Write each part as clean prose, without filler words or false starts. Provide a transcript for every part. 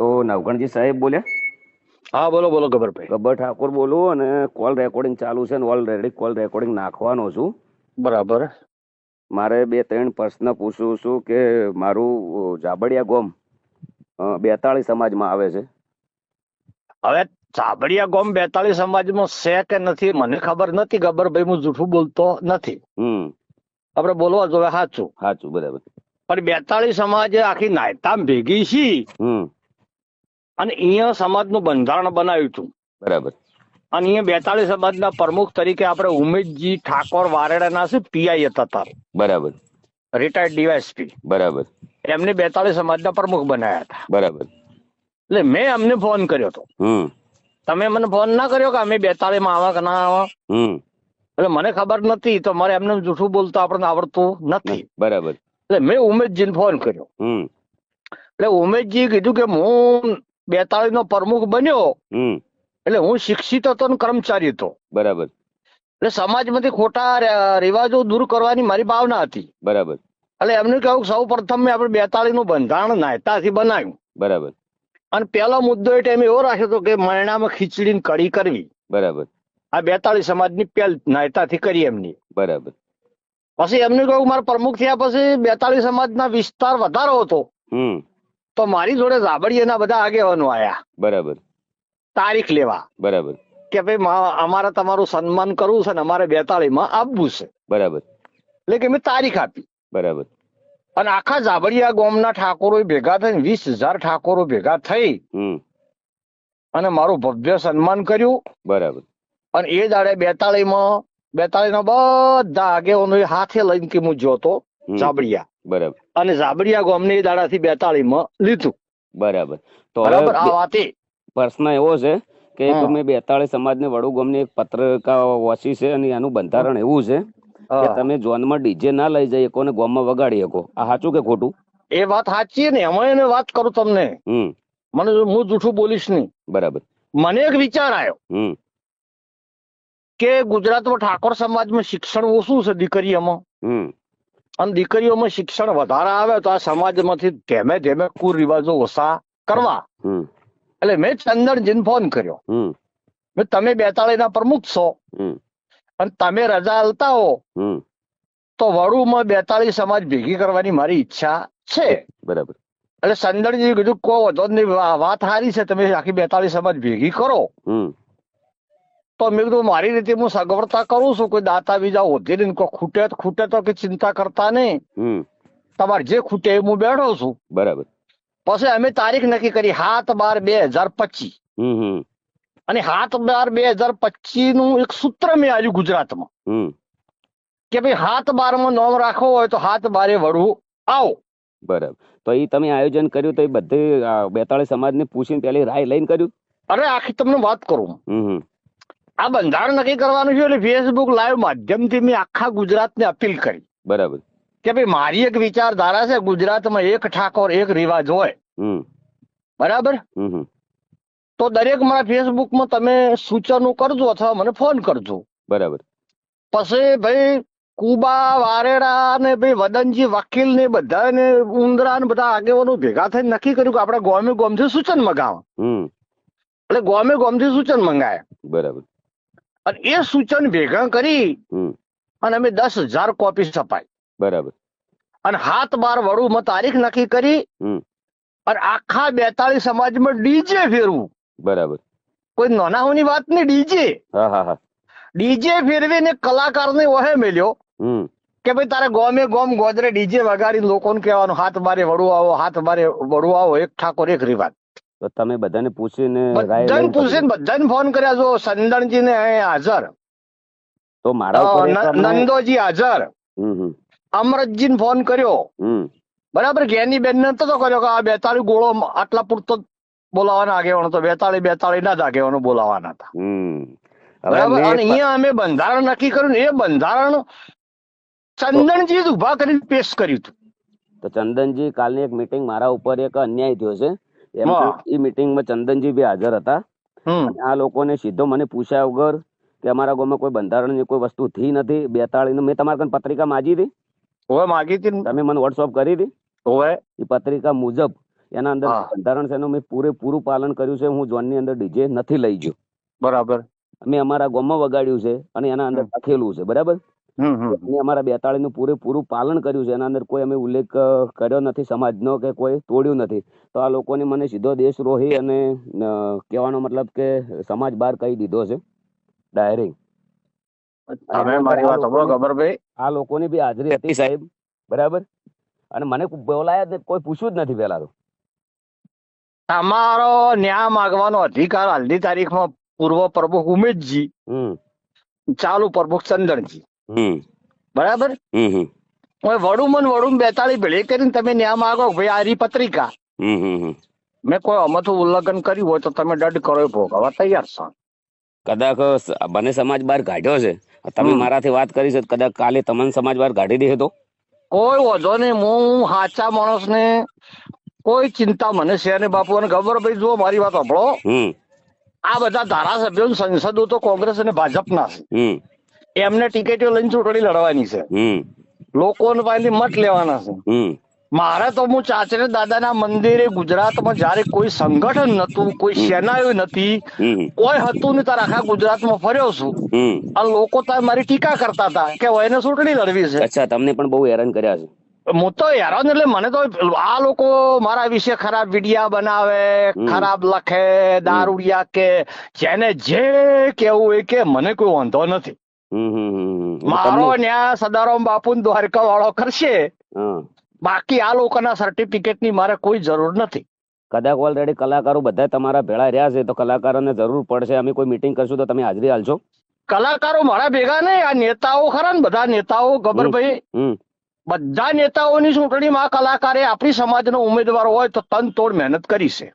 તો નવગણજી સાહેબ બોલ્યા? હા બોલો બોલો ગબ્બરભાઈ. ગબ્બર ઠાકોર બોલું અને કોલ રેકોર્ડિંગ ચાલુ છે ને ઓલરેડી કોલ રેકોર્ડિંગ નાખવાનો છું. બરાબર. મારે 2-3 પ્રશ્ન પૂછું છું કે મારું જાબડિયા ગોમ 42 સમાજમાં આવે છે. હવે ચાબડિયા ગોમ 42 સમાજમાં છે કે નથી મને ખબર નથી ગબ્બરભાઈ, હું જૂઠું બોલતો નથી. આપણે બોલવા જોઈએ સાચું. સાચું, બરાબર. પણ 42 સમાજ આખી નાયતામ ભેગી છી અને અહીંયા સમાજનું બંધારણ બનાવ્યું હતું. બરાબર. અને અહીંયા 42 સમાજના પ્રમુખ તરીકે આપણે ઉમેશજી ઠાકોર વારેડાના છે, પીઆઈ હતા, બરાબર, રિટાયર્ડ ડીવાયએસપી. બરાબર. એમને 42 સમાજના પ્રમુખ બનાવ્યા હતા. બરાબર. એટલે મેં અમને ફોન કર્યો હતો. તમે મને ફોન ના કર્યો કે અમે 42 માં આવા કે ના આવા? એટલે મને ખબર નથી, તો મારે એમને જૂઠું બોલતા આપણને આવડતું નથી. બરાબર. એટલે મેં ઉમેશજીને ફોન કર્યો. એટલે ઉમેશજી કીધું કે હું 42 નો પ્રમુખ બન્યો એટલે હું શિક્ષિત હતો ને કર્મચારી હતો. બરાબર. એટલે સમાજમાંથી ખોટા રિવાજો દૂર કરવાની મારી ભાવના હતી. બરાબર. એટલે એમને કહ્યું સૌ પ્રથમ મેં આપણે 42 નું બંધારણ નાયતાથી બનાવ્યું. બરાબર. અને પહેલો મુદ્દો એ ટાઈમે એવો રાખ્યો હતો કે મરણામાં ખીચડી ને કઢી કરવી. બરાબર. આ 42 સમાજની પહેલ નાયતાથી કરી એમની. બરાબર. પછી એમને કહ્યું મારા પ્રમુખ થયા પછી 42 સમાજના વિસ્તાર વધારો હતો તો મારી જોડે જાબડિયાના બધા આગેવાનો આયા. બરાબર. તારીખ લેવા. બરાબર. કે ભાઈ અમારે તમારું સન્માન કરવું છે ને અમારે 42 માં આપવું છે. બરાબર. એટલે કે મેં તારીખ આપી. બરાબર. અને આખા જાબડિયા ગામના ઠાકોરો ભેગા થઈને 20,000 ઠાકોરો ભેગા થઈ અને મારું ભવ્ય સન્માન કર્યું. બરાબર. અને એ દાડે 42 માં 42 ના બધા આગેવાનો હાથે લઈને કે હું જોતો જાબડિયા. બરાબર. અને જાબડિયા ગામને એ દાડાથી 42 માં લીધું. બરાબર. તો બરાબર. આ વાતે પ્રશ્ન એવો છે કે તમે 42 સમાજને વડુ ગામની એક પત્રિકા વાંચી છે અને એનું બંધારણ એવું છે કે તમે જોનમાં ડીજે ના લઈ જઈ શકો ને ગામમાં વગાડી શકો. આ સાચું કે ખોટું? એ વાત સાચી ને એમાં એને વાત કરું તમને. મને હું જૂઠું બોલીશ નહીં. બરાબર. મને એક વિચાર આવ્યો કે ગુજરાતમાં ઠાકોર સમાજમાં શિક્ષણ ઓછું છે દીકરીઓમાં, અને દીકરીઓમાં શિક્ષણ વધારે આવે તો આ સમાજમાંથી ધીમે ધીમે કુરિવાજો ઓછા કરવા. એટલે મેં ચંદનજીને ફોન કર્યો. તમે 42 ના પ્રમુખ છો અને તમે રજા આલતા હો તો વડુમાં 42 સમાજ ભેગી કરવાની મારી ઈચ્છા છે. બરાબર. એટલે ચંદનજી કીધું કોઈ વાંધો નહીં, વાત સારી છે, તમે આખી 42 સમાજ ભેગી કરો. તો મેં કીધું મારી રીતે હું સગવડતા કરું છું, કોઈ દાતા બીજા હોતી નહીં, કોઈ ખૂટે તો કે ચિંતા કરતા નહીં, તમારે જે ખૂટે એ હું બેઠો છું. બરાબર. પછી અમે તારીખ નક્કી કરી 7/12/2025. અને 7/12/2025 નું એક સૂત્ર મેં આવ્યું ગુજરાતમાં કે ભાઈ 7/12 માં નોમ રાખવો હોય તો 7/12 વડવું આવો. બરાબર. તો એ તમે આયોજન કર્યું તો એ બધે 42 સમાજને પૂછીને પેલી રાય લઈને કર્યું? અરે આખી તમને વાત કરું, આ બંધારણ નક્કી કરવાનું છે એટલે ફેસબુક લાઈવ માધ્યમથી મેં આખા ગુજરાતને અપીલ કરી. બરાબર. કે ભાઈ મારી એક વિચારધારા છે, ગુજરાતમાં એક ઠાકોર એક રિવાજ હોય. બરાબર. તો દરેક મારા ફેસબુકમાં તમે સૂચનો કરજો અથવા મને ફોન કરજો. બરાબર. પછી ભાઈ કુબા વારેડા ને ભાઈ વદનજી વકીલ ને બધા ને ઉંદરા ને બધા આગેવાનો ભેગા થઈને નક્કી કર્યું કે આપણે ગોમે ગોમથી સૂચન મંગાવવા. એટલે ગોમે ગોમથી સૂચન મંગાયા. બરાબર. અને એ સૂચન ભેગા કરી અને અમે 10,000 કોપી છપાઈ. બરાબર. અને 7/12 વડુમાં તારીખ નક્કી કરી અને આખા 42 સમાજમાં ડીજે ફેરવું. બરાબર. કોઈ નાનાઓની વાત નહીં, ડીજે. ડીજે ફેરવીને કલાકારને ઓહે મેલ્યો કે ભાઈ તારે ગોમે ગોમ ગોદરે ડીજે વગાડી લોકોને કહેવાનું 7/12 વડું આવો, 7/12 વડું આવો, એક ઠાકોર એક રિવાજ. તો તમે બધાને પૂછીને બધાને ફોન કર્યા? જો સંદણજી ને હાજર, તો મારા નંદોજી હાજર, અમરતજી ને ફોન કર્યો. બરાબર. જ્ઞાની બેન ને તો કર્યો કે આ 42 ગોળો આટલા પૂરતો બોલાવાના આગેવાનો તો 42 ના જ આગેવાનો બોલાવાના હતા. બરાબર. અને અહીંયા અમે બંધારણ નક્કી કર્યું ને એ બંધારણ ચંદનજી જ ઉભા કરીને પેશ કર્યું હતું. તો ચંદનજી કાલની એક મીટિંગ મારા ઉપર એક અન્યાય થયો છે, એ મીટિંગમાં ચંદનજી બી હાજર હતા. આ લોકોને સીધો મને પૂછ્યા વગર કે અમારા ગામમાં કોઈ બંધારણની કોઈ વસ્તુ થઈ નથી. 42 નું મેં તમારા કન પત્રિકા માગી હતી. માગી હતી. તમે મને વોટ્સઅપ કરી હતી. એ પત્રિકા મુજબ એના અંદર બંધારણ છે એનું મેં પૂરેપૂરું પાલન કર્યું છે. હું ઝોનની અંદર ડીજે નથી લઈ ગયો. બરાબર. અમે અમારા ગામમાં વગાડ્યું છે અને એના અંદર લખેલું છે. બરાબર. અમારા 42 નું પૂરેપૂરું પાલન કર્યું છે. એના અંદર કોઈ અમે ઉલ્લેખ કર્યો નથી સમાજનો કે કોઈ તોડ્યું નથી. તો આ લોકોને મને સીધો દેશદ્રોહી અને કહેવાનો મતલબ કે સમાજ બહાર કહી દીધો છે ડાયરેક્ટ. આ લોકોની બી હાજરી હતી સાહેબ. બરાબર. અને મને બોલાયા કોઈ પૂછ્યું જ નથી પેલા તો. તમારો ન્યાય માંગવાનો અધિકાર હાલની તારીખમાં પૂર્વ પ્રમુખ ઉમેશજી, ચાલુ પ્રમુખ ચંદનજી, બરાબર. વડુમન 42 ભેળી કરીને તમે ન્યાય માંગો ભાઈ આરી પત્રિકા મેં કોઈ અમથું ઉલ્લંઘન કર્યું હોય તો તમે દંડ કરો ભોગવવા તૈયાર છો. કદાચ મને સમાજ બહાર કાઢ્યો છે. તમે મારાથી વાત કરી છે, કદાચ કાલે તમને સમાજ બહાર કાઢી દે તો કોઈ વાંધો નહીં. હું સાચા માણસ ને કોઈ ચિંતા મને છે ને બાપુ. અને ખબર ભાઈ, જો મારી વાત સાંભળો, આ બધા ધારાસભ્યો સંસદો તો કોંગ્રેસ અને ભાજપના છે. એમને ટિકિટો લઈને ચૂંટણી લડવાની છે. લોકોને પાસેથી મત લેવાના છે. મારે તો હું ચાચરે દાદાના મંદિરે ગુજરાતમાં જયારે કોઈ સંગઠન નતું, કોઈ સેનાઓ નથી, કોઈ હતું નહીં, તારે આખા ગુજરાતમાં ફર્યો છું. આ લોકો તાર મારી ટીકા કરતા હતા કે એને ચૂંટણી લડવી છે. અચ્છા, તમને પણ બહુ હેરાન કર્યા છે. હું તો હેરાન એટલે મને તો આ લોકો મારા વિશે ખરાબ વિડિયા બનાવે, ખરાબ લખે, દારૂડિયા કે જેને જે કેવું હોય કે મને કોઈ વાંધો નથી. મારો ન્યાય સદારામ બાપુ દ્વારકા વાળો કરશે. બાકી આ લોકોના સર્ટિફિકેટ ની મારે કોઈ જરૂર નથી. કદાચ ઓલરેડી કલાકારો બધા તમારા ભેળા રહ્યા છે તો કલાકારોને જરૂર પડશે. અમે કોઈ મીટિંગ કરશું તો તમે હાજરી હાલશો? કલાકારો મારા ભેગા નહીં, આ નેતાઓ ખરા ને, બધા નેતાઓ ગબ્બરભાઈ, બધા નેતાઓની ચૂંટણીમાં આ કલાકારે આપણી સમાજનો ઉમેદવાર હોય તો તન તોડ મહેનત કરી છે.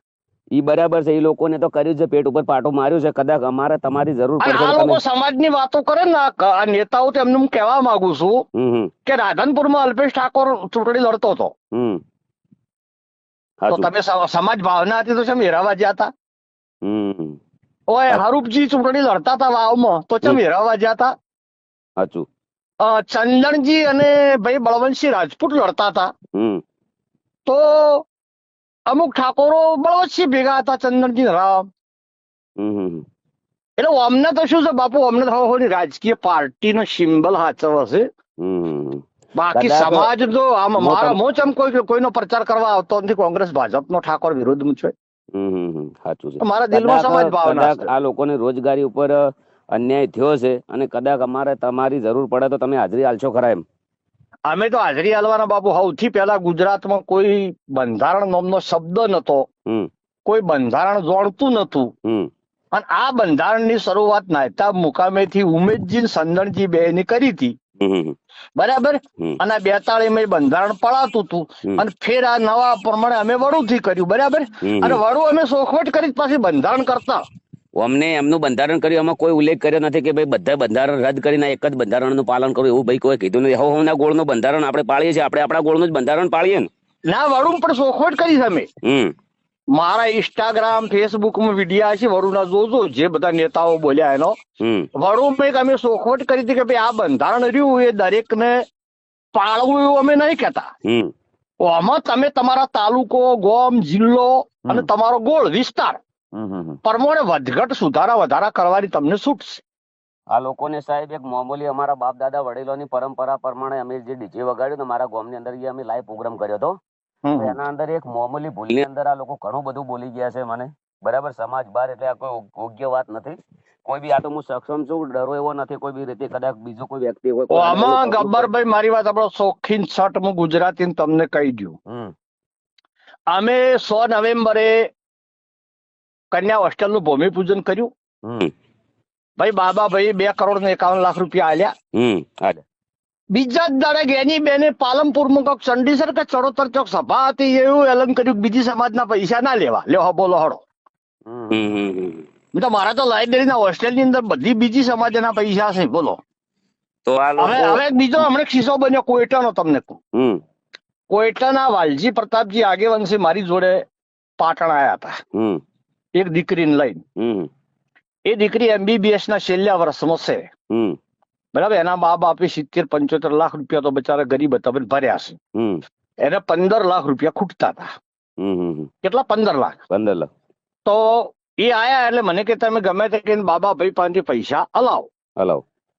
ઈ બરાબર છે. એ લોકોને તો કર્યું છે, પેટ ઉપર પાટું માર્યું છે. કદાચ અમારે તમારી જરૂર પડશે. આ લોકો સમાજની વાતો કરે ને, આ નેતાઓ તો એમને હું કહેવા માંગુ છું કે રાધનપુરમાં અલ્પેશ ઠાકોર ચૂંટણી લડતો હતો તો તમે સમાજ ભાવના હતી તો કેમ હેરાવા ગયા હતા? ઓય હરૂપજી ચૂંટણી લડતા હતા વાવમાં તો કેમ હેરાવા ગયા હતા? સાચું. ચંદનજી અને ભાઈ બળવંતસિંહ રાજપૂત લડતા હતા તો અમુક ઠાકોરો બળવંતસિંહ ભેગા હતા, ચંદનજી રામ. એટલે અમને તો શું છે બાપુ, અમને તો રાજકીય પાર્ટીનો સિમ્બલ સાચવ છે. બાકી સમાજ તો મારા મોચમ કોઈનો પ્રચાર કરવા આવતો નથી. કોંગ્રેસ ભાજપનો ઠાકોર વિરોધ છે. સાચું છે. મારા દિલમાં સમાજ ભાવના છે. આ લોકોને રોજગારી ઉપર અન્યાય થયો છે અને કદાચ અમારે તમારી જરૂર પડે તો તમે હાજરી હાલશો ખરા? એમ અમે તો હાજરી હાલવાના બાપુ. સૌથી પહેલા ગુજરાતમાં કોઈ બંધારણ નામનો શબ્દ નતો, કોઈ બંધારણ જોડતું નતું. અને આ બંધારણની શરૂઆત નાયતા મુકામેથી ઉમેશજી ચંદનજી બે ની કરી હતી. બરાબર. અને 42 બંધારણ પડાતું હતું અને ફેર આ નવા પ્રમાણે અમે વડુથી કર્યું. બરાબર. અને વડુ અમે સોખવટ કરી પાછી બંધારણ કરતા. અમને એમનું બંધારણ કર્યું, એમાં કોઈ ઉલ્લેખ કર્યો નથી કે ભાઈ બધા બંધારણ રદ કરીને એક જ બંધારણનું પાલન કરવું, એવું ભાઈ કોઈ કીધું નથી. હવના ગોળનું બંધારણ આપણે પાળીએ છીએ, આપણે આપણા ગોળનું જ બંધારણ પાળીએ ને. ના, વડુ પણ સોખવટ કરી અમે. મારા ઇન્સ્ટાગ્રામ ફેસબુકમાં વિડીયા છે વડુના, જોજો જે બધા નેતાઓ બોલ્યા એનો. વડુ અમે સોખવટ કરી હતી કે ભાઈ આ બંધારણ રહ્યું એ દરેકને પાળવું, એવું અમે નહીં કહેતા. આમાં તમે તમારા તાલુકો, ગામ, જિલ્લો અને તમારો ગોળ વિસ્તાર પ્રમાણે વધઘટ સુધારા વધારા કરવાની તમને છૂટ છે. આ લોકોને સાહેબ એક મામૂલી અમારા બાપ દાદા વડીલોની પરંપરા પ્રમાણે અમે જે ડીજે વગાડ્યું ને મારા ગામની અંદર, અમે લાઈવ પ્રોગ્રામ કર્યો હતો. એના અંદર એક મામૂલી ભૂલની અંદર આ લોકો ઘણું બધું બોલી ગયા છે મને. બરાબર. સમાજ બહાર એટલે આ કોઈ યોગ્ય વાત નથી. કોઈ બી આ તો હું સક્ષમ છું, ડરો એવો નથી કોઈ બી રીતે. કદાચ બીજો કોઈ વ્યક્તિ હોય આમાં ગબ્બરભાઈ મારી વાત આપણો શોખીન છઠ હું ગુજરાતી તમને કહી દઉં. અમે 100 નવેમ્બરે કન્યા હોસ્ટેલનું ભૂમિપૂજન કર્યું. ભાઈ બાબાભાઈ 2,51,00,000 રૂપિયા આલ્યા. બીજા જ દાડે ગેની બેને પાલનપુરમાં કોક ચંડીસર કે ચડોતર ચોક સભા હતી, એવું એલન કર્યું બીજી સમાજના પૈસા ના લેવા. લ્યો બોલો હડો. તો મારા તો લાઇબ્રેરીના હોસ્ટેલની અંદર બધી બીજી સમાજના પૈસા છે. બોલો. તો હવે બીજો હમણાં કિસ્સો બન્યો કોઈટાનો. તમને કહું, કોઈટાના વાલજી પ્રતાપજી આગેવાનસી મારી જોડે પાટણ આવ્યા હતા એક દીકરીને લઈને. એ દીકરી MBBS ના છેલ્લા વર્ષમાં છે. બરાબર. એના મા બાપે 70-75 લાખ રૂપિયા તો બચારા ગરીબ હતા ભર્યા છે. એને 15 લાખ રૂપિયા ખૂટતા હતા. કેટલા 15 લાખ. 15 લાખ. તો એ આયા એટલે મને કે તમે ગમે તે કે બાબાભાઈ પાસેથી પૈસા હલાવો.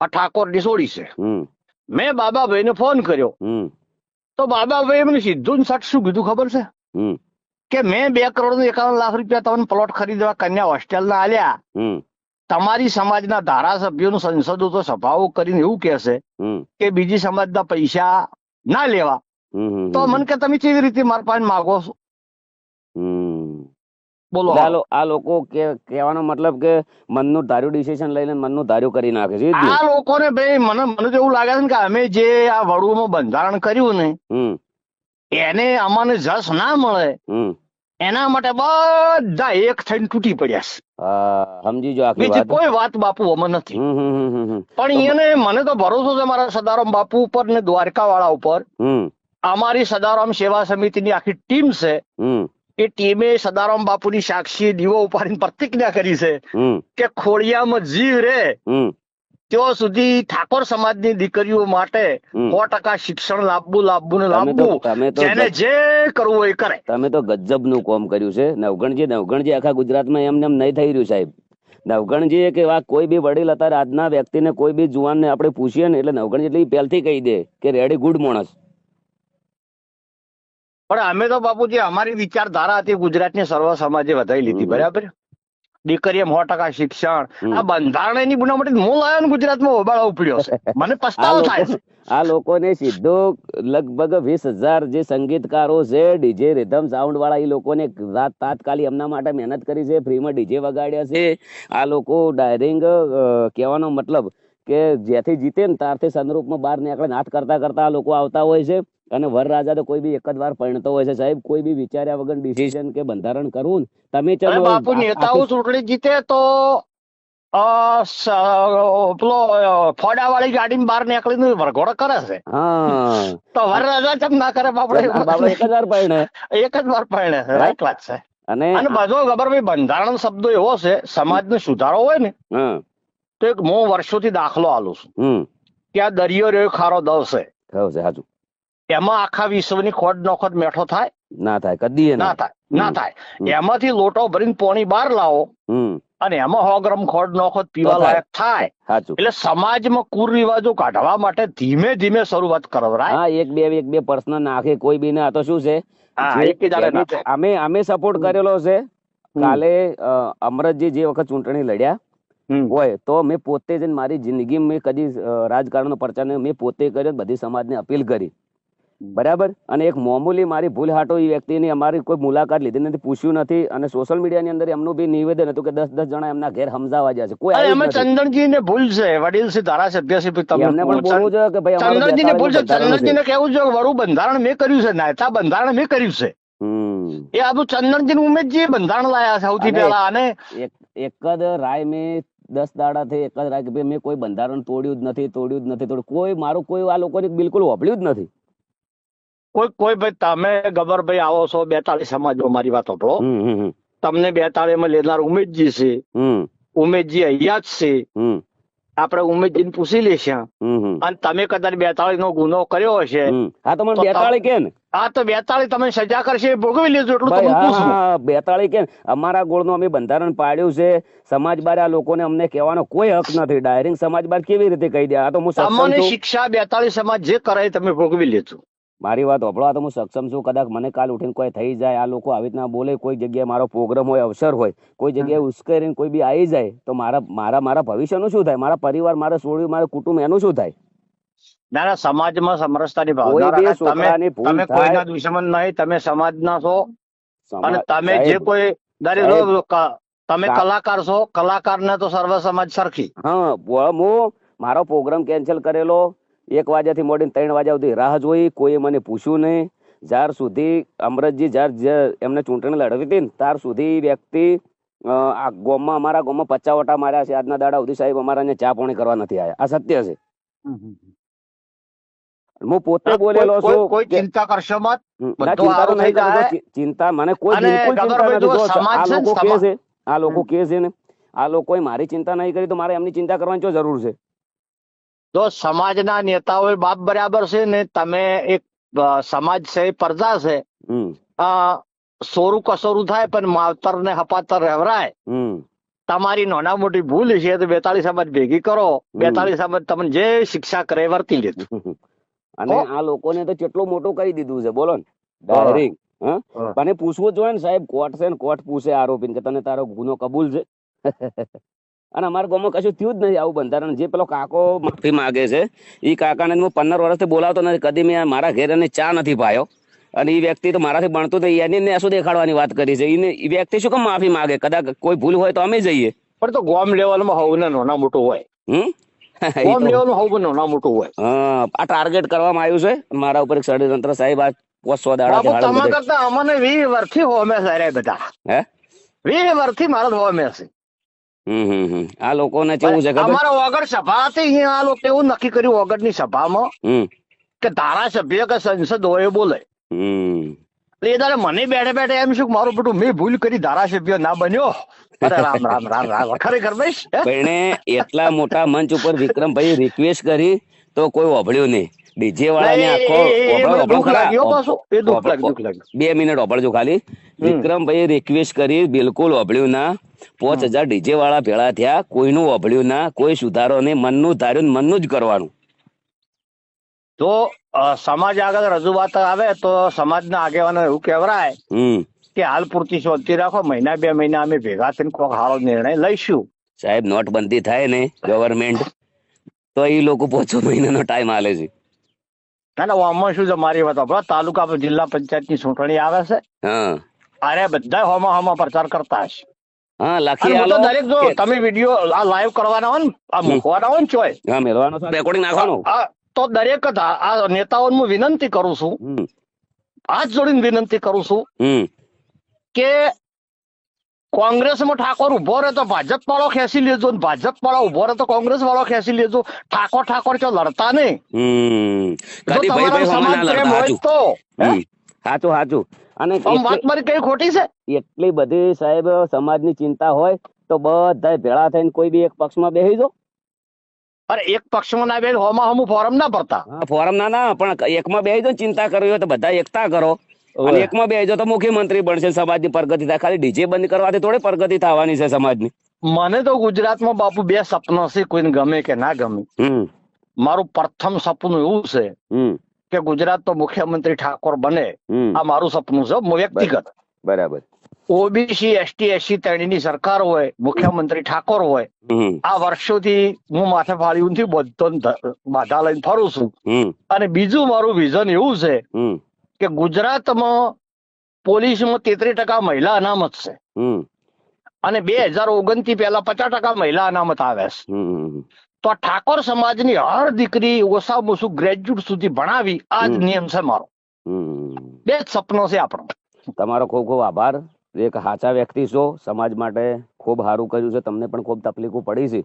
આ ઠાકોરની સોડી છે. મેં બાબાભાઈને ફોન કર્યો તો બાબાભાઈ મને સીધું સટ શું કીધું ખબર છે કે મેં 2,51 લાખ રૂપિયા તમને પ્લોટ ખરીદવા કન્યા હોસ્ટેલના આલ્યા. તમારી સમાજના ધારાસભ્યોનું સંસદો તો સભાઓ કરીને એવું કહેશે કે બીજી સમાજના પૈસા ના લેવા. તો મને કે તમે કેવી રીતે મારા પાસે માગો છો? બોલો. આ લોકો કહેવાનો મતલબ કે મનનું ધાર્યું ડિસિઝન લઈને મનનું ધાર્યું કરી નાખે છે. આ લોકોને ભાઈ મને તો એવું લાગે છે કે અમે જે આ વડુમાં બંધારણ કર્યું ને એને અમને જસ ના મળે એના માટે બધા એક થઈને તૂટી પડ્યા છે. સમજી જો બીજી કોઈ વાત બાપુ અમે નથી. પણ એને મને તો ભરોસો છે મારા સદારામ બાપુ ઉપર ને દ્વારકા વાળા ઉપર. અમારી સદારામ સેવા સમિતિની આખી ટીમ છે. એ ટીમે સદારામ બાપુની સાક્ષી દીવો ઉપાડીને પ્રતિજ્ઞા કરી છે કે ખોડિયામાં જીવ રે ત્યાં સુધી ઠાકોર સમાજની દીકરીઓ માટે 100% શિક્ષણ લાવવું. જેને જે કરવું એ કરે. તમે તો ગજબનું કામ કર્યું છે નવગણજી આખા ગુજરાતમાં એમ નહીં થઈ રહ્યું સાહેબ. નવગણજી કે કોઈ બી વડીલ અત્યારે આજના વ્યક્તિને કોઈ બી જુવાનને આપણે પૂછીએ ને એટલે નવગણજી એટલે પહેલથી કહી દે કે રેડી ગુડ માણસ. પણ અમે તો બાપુજી અમારી વિચારધારા હતી ગુજરાતની સર્વ સમાજે વધારી લીધી. બરાબર. દીકરીએ 100% શિક્ષણ. આ બંધારણ એની બનાવટ હું લાવ્યો ને ગુજરાતમાં હોબાળો ઉપડ્યો છે. મને પસ્તાવો થાય છે. આ લોકોને સીધો લગભગ 20,000 જે સંગીતકારો છે ડીજે રિધમ સાઉન્ડ વાળા એ લોકોને તાત્કાલિક એમના માટે મહેનત કરી છે. ફ્રીમાં ડીજે વગાડ્યા છે. આ લોકો ડાયરિંગ કહેવાનો મતલબ કે જ્યાંથી જીતે ને ત્યારથી સંદરૂપમાં બહાર નીકળે નાટ કરતા કરતા આ લોકો આવતા હોય છે. અને વરરાજા તો કોઈ બી એક જ વાર પરણતો હોય છે સાહેબ. કોઈ બી વિચાર્યા વગર ડિસિઝન કે બંધારણ કરવું તમે ચલો બાપુ નેતાઓ ચૂંટણી જીતે તો પેલો ફોડા વાળી ગાડી બહાર નીકળીને વરઘોડો કરે છે. તો વરરાજા ચમ ના કરે બાપડે? એક જ વાર પરણે. એક જ વાર પરણે. રાઈટ વાત છે. અને બધો ખબર ભાઈ બંધારણ શબ્દો એવો છે સમાજનો સુધારો હોય ને તો એક હું વર્ષોથી દાખલો આલું છું કે આ દરિયો રહ્યો ખારો દવ છે. સાચું. એમાં આખા વિશ્વની ખોટ નોખોટ મેઠો થાય? ના થાય. કદી ના થાય. એમાંથી લોટો ભરીને પાણી બહાર લાવો અને એમાં 100 ગ્રામ ખોટ નોખોટ પીવા લાયક થાય. એટલે સમાજમાં કુરિવાજો કાઢવા માટે ધીમે ધીમે શરૂઆત કરવરાય. એક બે પર્સનલ નાખે કોઈ બી ના તો શું છે અમે સપોર્ટ કરેલો છે. કાલે અમરતજી જે વખત ચૂંટણી લડ્યા હોય તો મેં પોતે જ મારી જિંદગી મેં કદી રાજકારણ નો પ્રચાર મેં પોતે કર્યો. બધી સમાજને અપીલ કરી. બરાબર. અને એક મામૂલી મારી ભૂલ હાટો એ વ્યક્તિની અમારી કોઈ મુલાકાત લીધી નથી, પૂછ્યું નથી. અને સોશિયલ મીડિયાની અંદર એમનું બી નિવેદન હતું કે 10 જણા એમના ઘેર સમજાવવા જાય છે. કોઈ ચંદનજી ને ભૂલ છે, વડીલ છે, ધારાસભ્ય છે, એમને પણ બોલવું જોઈએ કે ભાઈ ચંદનજી ને ભૂલ છે. ચંદનજી ને કેવું છે વડું બંધારણ મેં કર્યું છે, નાયતા બંધારણ મેં કર્યું છે. એ આ બધું ચંદનજી ઉમેશજી બંધારણ લાયા સૌથી પહેલા. અને એક જ રાય મેં 10 દાડાથી એક જ રાય કે મેં કોઈ બંધારણ તોડ્યું જ નથી. કોઈ મારું કોઈ આ લોકોને બિલકુલ હોભળ્યું જ નથી. કોઈ ભાઈ તમે ગબરભાઈ આવો છો 42 સમાજમાં, મારી વાત સાંભળો. તમને 42 માં લેનાર ઉમેશજી છે. ઉમેશજી અહીંયા જ છે. આપણે ઉમેશજીને પૂછી લેશું. અને તમે કદાચ 42 નો ગુનો કર્યો હશે હા તો મને 42 કે ને હા તો 42 તમે સજા કરશે ભોગવી લેજો. એટલું તમને પૂછું. 42 કે અમારા ગોળનું અમે બંધારણ પાડ્યું છે. સમાજ બાર આ લોકોને અમને કહેવાનો કોઈ હક નથી. ડાયરેક્ટ સમાજ બાર કેવી રીતે કહી દે? આ તો હું તમને શિક્ષા 42 સમાજ જે કરાય તમે ભોગવી લેજો. મારી વાત સાંભળો. તો હું સક્ષમ છું. કદાચ મને કાલ ઉઠીને કોઈ થઈ જાય, આ લોકો આવી રીતના બોલે, કોઈ જગ્યાએ મારો પ્રોગ્રામ હોય, અવસર હોય, કોઈ જગ્યાએ ઉશ્કેરીને કોઈ બી આવી જાય તો મારા ભવિષ્યનું શું થાય? મારા પરિવાર, મારા છોડ્યું, મારું કુટુંબ એનું શું થાય? ના સમાજમાં સમરસતાની ભાવના. તમે કોઈના દુશ્મન નહીં, તમે સમાજના છો. અને તમે જે કોઈ તમે કલાકાર છો, કલાકારને તો સર્વ સમાજ સરખી. હા હું મારો પ્રોગ્રામ કેન્સલ કરેલો. 1 વાગ્યાથી મોડીને 3 વાગ્યા સુધી રાહ જોઈ. કોઈએ મને પૂછ્યું નહીં. જ્યાર સુધી અમરતજી એમને ચૂંટણી લડવી હતી ને ત્યાર સુધી વ્યક્તિ આ ગામમાં, અમારા ગામમાં 50 વટા માર્યા છે. આજના દાડા સુધી સાહેબ અમારા અહીંયા ચા પાણી કરવા નથી આવ્યા. આ સત્ય છે. હું પોતે બોલેલો છું. કોઈ ચિંતા કરશો મત. ચિંતા મને કોઈ બિલકુલ ચિંતા નથી. આ લોકો કે છે ને, આ લોકોએ મારી ચિંતા નહીં કરી તો મારે એમની ચિંતા કરવાની શું જરૂર છે? જો સમાજના નેતાઓ બાપ બરાબર છે ને, તમે એક સમાજ છે, પ્રજા છે, સોરું કસોરું થાય પણ માવતર ને હપાતર રહેવરાય. તમારી નાના મોટી ભૂલ છે તો 42 સમાજ ભેગી કરો, 42 સમાજ તમને જે શિક્ષા કરે એ વર્તી લેજો. અને આ લોકોને તો કેટલું મોટું કહી દીધું છે બોલો ને ડાયરેક્ટ. મને પૂછવું જોઈએ ને સાહેબ, કોર્ટ છે ને કોર્ટ પૂછે આરોપીને કે તને તારો ગુનો કબૂલ છે. અને અમારા ગામમાં કશું થયું જ નથી આવું બંધારણ. જે પેલો કાકો માફી માંગે છે એ કાકાને હું 15 વર્ષથી બોલાવતો નથી, કદી મેં મારા ઘેર એને ચા નથી પાયો. અને એ વ્યક્તિ તો મારાથી ભણતું તો એને શું દેખાડવાની વાત કરી છે. એ વ્યક્તિ શું કેમ માફી માંગે? કદાચ કોઈ ભૂલ હોય તો અમે જઈએ. પણ તો ગોમ લેવલમાં હોવું ને નાના મોટું હોય. ગોમ લેવલમાં હોવું નાના મોટું હોય. આ ટાર્ગેટ કરવામાં આવ્યું છે મારા ઉપર ષડયંત્ર સાહેબ. આ 100 દાડા તમારા કરતા અમને 20 વર્ષથી હોમે છે બધા. હે 20 વર્ષથી મારા હોમે છે. આ લોકોને કેવું છે અમારા ઓગળ સભા હતી, આ લોકો એવું નક્કી કર્યું ઓગળ ની સભામાં કે ધારાસભ્ય કે સંસદ હોય બોલે. એ દાડે મને બેઠે બેઠે એમ શું મારું બેટું મેં ભૂલ કરી, ધારાસભ્ય ના બન્યો. અરે રામ રામ રામ રામ. ખરેખર ભાઈ એટલા મોટા મંચ ઉપર વિક્રમભાઈ રિક્વેસ્ટ કરી તો કોઈ ઓભળ્યું નહીં. ડીજે વાળાને આખો 2 મિનિટ ઓભળજો ખાલી. વિક્રમભાઈ રિક્વેસ્ટ કરી, બિલકુલ ઓભળ્યું ના. 5000 ડીજે વાળા ભેળા થયા, કોઈનું ઓભળ્યું ના, કોઈ સુધારો નહીં. મનનું ધાર્યું મનનું જ કરવાનું. તો સમાજ આગળ રજૂઆત આવે તો સમાજના આગેવાનો એવું કહેવાય કે હાલ પૂરતી શાંતિ રાખો, મહિના 2 મહિના અમે ભેગા થઈને કોઈ સારો નિર્ણય લઈશું. સાહેબ નોટબંધી થાય ને ગવર્મેન્ટ તો એ લોકો 5 મહિનાનો ટાઈમ આલે છે. ના ના આમાં શું છે મારી વાત, તાલુકા જિલ્લા પંચાયતની ચૂંટણી આવે છે. અરે બધા હોમાં પ્રચાર કરતા હશે. દરેક જો તમે વિડીયો આ લાઈવ કરવાના હોય ને, આ મૂકવાના હોય ને ચોય મેળવાનો રેકોર્ડિંગ નાખવાનો, તો દરેક આ નેતાઓને હું વિનંતી કરું છું, હાથ જોડીને વિનંતી કરું છું કે કોંગ્રેસમાં ઠાકોર ઉભો રહે તો ભાજપ વાળો ખેંચી લેજો, ભાજપ વાળો ઉભો રહે તો કોંગ્રેસ વાળો ખેંચી લેજો. ઠાકોર ચો લડતા નહીં. સમાજ પ્રેમ હોય તો સાચું સાચું. અને વાત મારી કઈ ખોટી છે? એટલી બધી સાહેબ સમાજની ચિંતા હોય તો બધા ભેળા થઈને કોઈ બી એક પક્ષમાં બેસી દો. અરે એક પક્ષમાં ના બે હોમાં હમું ફોરમ ના ભરતા. ફોરમ ના પણ એકમાં બેસી દો. ચિંતા કરવી હોય તો બધા એકતા કરો. અને એકમાં બેસી દો તો મુખ્યમંત્રી બનશે, સમાજની પ્રગતિ થાય. ખાલી ડીજે બંધ કરવાથી થોડી પ્રગતિ થવાની છે સમાજની. મને તો ગુજરાતમાં બાપુ 2 સપના છે, કોઈને ગમે કે ના ગમે. મારું પ્રથમ સપનું એવું છે કે ગુજરાત તો મુખ્યમંત્રી ઠાકોર બને. આ મારું સપનું છે વ્યક્તિગત. બરાબર. ઓબીસી એસટી એસસી ત્રણેયની સરકાર હોય, મુખ્યમંત્રી ઠાકોર હોય. આ વર્ષોથી હું માથે ફાળ્યું નથી, બધો બાધા લઈને ફરું છું. અને બીજું મારું વિઝન એવું છે કે ગુજરાતમાં પોલીસમાં 33% મહિલા અનામત છે અને 2029 પહેલા 50% મહિલા અનામત આવે છે. તો ઠાકોર સમાજની હર દીકરી ઓછામાં ઓછું ગ્રેજ્યુએટ સુધી ભણાવી આ જ નિયમ છે મારો. 2 જ સપનો છે આપણો. તમારો ખૂબ ખૂબ આભાર. એક સાચા વ્યક્તિ છો, સમાજ માટે ખૂબ સારું કર્યું છે. તમને પણ ખૂબ તકલીફો પડી છે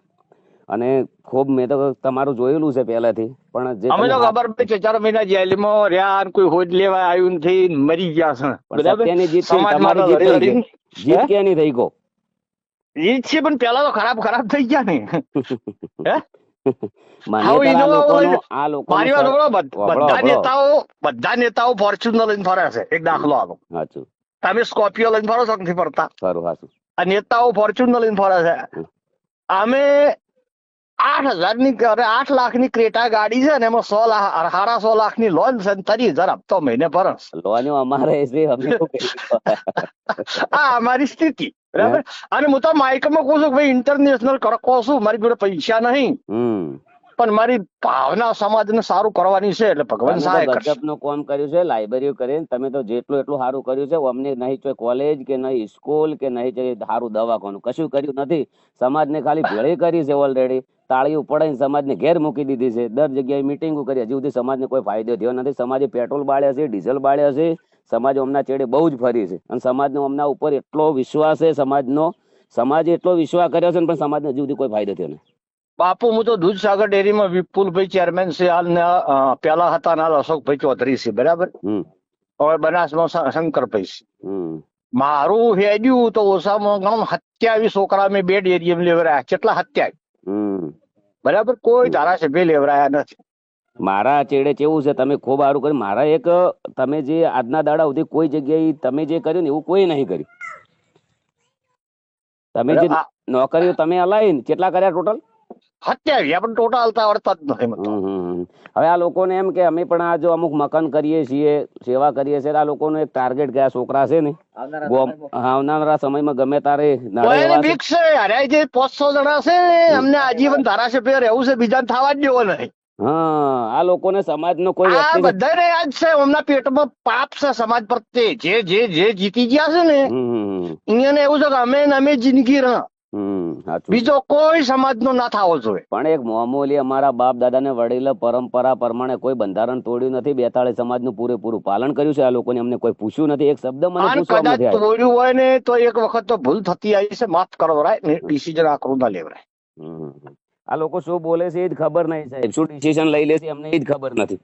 અને ખૂબ મેં તો તમારું જોયેલું છે પહેલાથી. પણ જે અમે તો ખબર 4 મહિના જેલમાં રહ્યા, કોઈ હોજ લેવા આવ્યું નથી, મરી ગયા છે. સત્યની જીત જીત ક્યાંની થઈ ગયો? જીત છે પણ પેલા તો ખરાબ થઈ ગયા ને. બધા નેતાઓ ફોર્ચ્યુનર લઈને ફરે છે. એક દાખલો આપો, તમે સ્કોર્પિયો લઈને ફરો છો નથી ફરતા? આ નેતાઓ ફોર્ચ્યુનર લઈને ફરે છે. અમે 8 લાખની ક્રેટા ગાડી છે ને એમાં 1.5 લાખની લોન છે, 30,000 હપ્તો મહિને ભરસ. આ અમારી સ્થિતિ. બરાબર. અને હું તો માઇકમાં કહું છું કે ભાઈ ઇન્ટરનેશનલ કહું છું, મારી જોડે પૈસા નહીં પણ મારી ભાવના સમાજને સારું કરવાની છે. એટલે ભગવાન સહાય કરશે. ગજબનું કામ કર્યું છે, લાઇબ્રેરી કરીને તમે તો જેટલું એટલું સારું કર્યું છે. અમને નહીં કોલેજ કે નહીં સ્કૂલ કે નહીં સારું દવાખાનું કશું કર્યું નથી. સમાજને ખાલી ભેળી કરી છે. ઓલરેડી તાળીઓ પડાઈને સમાજને ઘેર મૂકી દીધી છે. દર જગ્યાએ મિટિંગો કરી, હજી સુધી સમાજને કોઈ ફાયદો થયો નથી. સમાજે પેટ્રોલ બાળ્યા છે, ડીઝલ બાળ્યા છે. સમાજ હમણાં ચેડે બહુ જ ફરી છે અને સમાજનો હમણાં ઉપર એટલો વિશ્વાસ છે. સમાજે એટલો વિશ્વાસ કર્યો છે પણ સમાજને હજી સુધી કોઈ ફાયદો થયો નથી. બાપુ હું તો દૂધસાગર ડેરીમાં વિપુલભાઈ ચેરમેન છે, હાલ પેલા હતા હાલ અશોકભાઈ ચૌધરી છે. બરાબર. હવે બનાસમાં શંકરભાઈ છે. મારું હેડ્યું તો ઓછામાં 27 છોકરા મેં 2 ડેરી લેવરાયા. કેટલા 27? બરાબર. કોઈ ધારાસભ્ય લેવરાયા નથી. મારા ચેડે કેવું છે, તમે ખૂબ સારું કર્યું. મારા એક તમે જે આજના દાડા સુધી કોઈ જગ્યાએ તમે જે કર્યું ને એવું કોઈ નહીં કર્યું. તમે જે નોકરીઓ તમે હલાવી કેટલા કર્યા ટોટલ? 27 પણ ટોટલ હાલતા આવડતા જ નથી. હવે આ લોકોને એમ કે અમે પણ આ જો અમુક મકાન કરીએ છીએ, સેવા કરીએ છીએ, આ લોકોનો એક ટાર્ગેટ કે આ છોકરા છે ને આવનારા સમયમાં ગમે તારે બીક છે. અરે જે 500 જણા છે અમને આજીવન ધારાસભ્ય રહેવું છે, બીજા થવા જ દેવો નહીં. હા, આ લોકોને સમાજનો કોઈ બધાને યાદ છે એમના પેટમાં પાપ છે સમાજ પ્રત્યે. જે જીતી ગયા છે ને અહીંયા એવું છે કે અમે જિંદગી રહ્યા, બીજો કોઈ સમાજનો ના થવો જોઈએ. પણ એક મામૂલી અમારા બાપ દાદા ને વડીલ પરંપરા પ્રમાણે કોઈ બંધારણ તોડ્યું નથી. 42 સમાજનું પૂરેપૂરું પાલન કર્યું છે. આ લોકોને અમને કોઈ પૂછ્યું નથી, એક શબ્દ મને કદાચ તોડ્યું હોય ને તો એક વખત તો ભૂલ થતી આવી છે, માફ કરવરાય ને ડિસિઝન આકરું ના લેવરાય. આ લોકો શું બોલે છે એ જ ખબર નહીં સાહેબ, શું ડિસિઝન લઈ લે છે અમને એ જ ખબર નથી.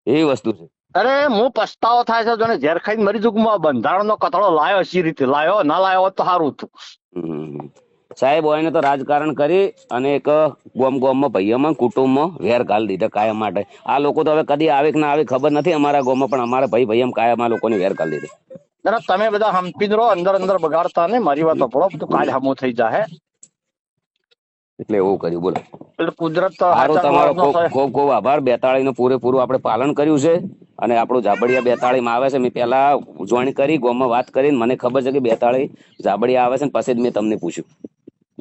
એવી વસ્તુ છે. અરે હું પસ્તાવો થાય છે જોને, ઝેર ખાઈને મરી જુ. બંધારણનો કથળો લાયો સી રીતે લાયો, ના લાયો તો સારું હતું. સાહેબ હોય ને તો રાજકારણ કરી અને એક ગામમાં ભાઈઓમાં કુટુંબમાં વેર ઘાલી દીધા કાયમ માટે. આ લોકો તો હવે કદી આવે કે ના આવે ખબર નથી અમારા ગામમાં, પણ અમારા ભાઈ કાયમ આ લોકોને વેર ઘાલી દીધી. તમે બધા હંપી રહો, અંદર બગાડતા ને. મારી વાત સાંભળો, બધું કાલ હમું થઈ જાય. એટલે એવું કર્યું બોલો. કુદરત તમારો ખૂબ ખૂબ આભાર. 42 નું પૂરેપૂરું આપણે પાલન કર્યું છે અને આપણું ઝાબડિયા 42 માં આવે છે. મેં પેલા જોઈન કરી ગામમાં વાત કરીને મને ખબર છે કે 42 ઝાબડિયા આવે છે, પછી જ મેં તમને પૂછ્યું.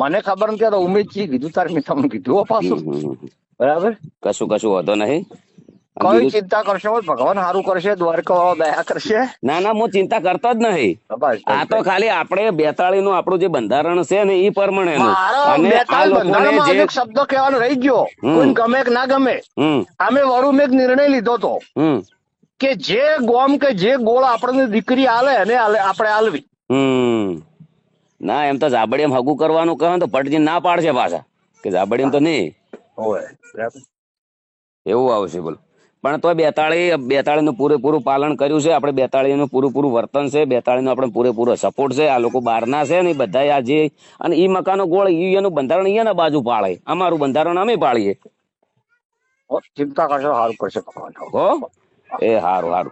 મને ખબર નથી તો ઉમેદજી કીધું તાર મેં તમને કીધું પાછું. બરાબર, કશું વાંધો નહીં. કોઈ ચિંતા કરશો, ભગવાન સારું કરશે, દ્વારકા દયા કરશે. ના હું ચિંતા કરતો જ નહીં. આ તો ખાલી આપણે 42 નું આપણું જે બંધારણ છે ને એ પ્રમાણે શબ્દ કહેવાનો રહી ગયો. કોઈ ગમે કે ના ગમે, અમે વડું મેં નિર્ણય લીધો હતો કે જે ગોમ કે જે ગોળ આપણને દીકરી આલે અને આપણે આલવી. ના એમ તો ઝાબડિયામાં હગું કરવાનું કહે તો પટજી ના પાડશે પાછા કે ઝાબડિયામાં તો નહીં એવું આવશે બોલો. પણ તો 42 નું પૂરેપૂરું પાલન કર્યું છે આપણે. 42 નું પૂરેપૂરું વર્તન છે. 42 નો આપણે પૂરેપૂરો સપોર્ટ છે. આ લોકો બહારના છે ને બધા આ જે અને ઈ મકાનો ગોળ એનું બંધારણ અહીંયા બાજુ પાળે, અમારું બંધારણ અમે પાળીએ. ચિંતા કરશો, સારું કરશે ભગવાન. હો એ સારું.